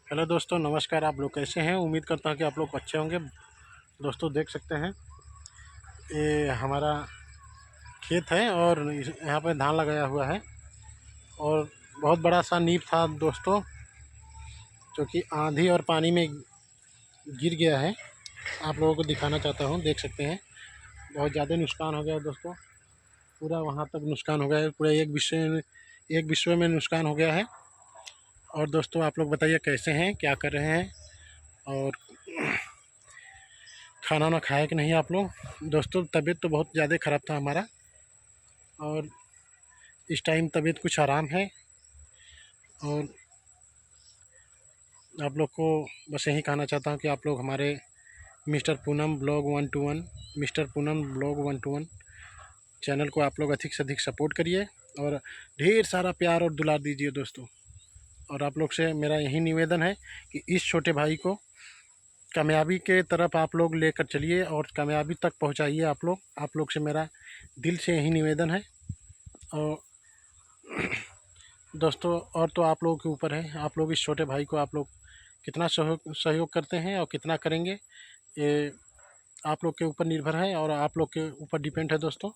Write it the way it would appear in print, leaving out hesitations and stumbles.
Hello दोस्तों, नमस्कार। आप लोग कैसे हैं? उम्मीद करता हूं कि आप लोग अच्छे होंगे। दोस्तों देख सकते हैं, ये हमारा खेत है और यहाँ पे धान लगाया हुआ है और बहुत बड़ा सा नींव था दोस्तों, जो कि आंधी और पानी में गिर गया है। आप लोगों को दिखाना चाहता हूँ, देख सकते हैं। बहुत ज़्यादा नुकसान हो गया है दोस्तों, पूरा वहाँ तक नुकसान हो गया है, पूरा एक विश्व में नुकसान हो गया है। और दोस्तों आप लोग बताइए कैसे हैं, क्या कर रहे हैं और खाना वाना खाया कि नहीं आप लोग? दोस्तों तबीयत तो बहुत ज़्यादा ख़राब था हमारा और इस टाइम तबीयत कुछ आराम है। और आप लोग को बस यही कहना चाहता हूँ कि आप लोग हमारे मिस्टर पूनम ब्लॉग 121 चैनल को आप लोग अधिक से अधिक सपोर्ट करिए और ढेर सारा प्यार और दुलार दीजिए दोस्तों। और आप लोग से मेरा यही निवेदन है कि इस छोटे भाई को कामयाबी के तरफ आप लोग लेकर चलिए और कामयाबी तक पहुंचाइए। आप लोग से मेरा दिल से यही निवेदन है। और दोस्तों और तो आप लोगों के ऊपर है, आप लोग इस छोटे भाई को आप लोग कितना सहयोग करते हैं और कितना करेंगे, ये आप लोग के ऊपर निर्भर है और आप लोग के ऊपर डिपेंड है दोस्तों।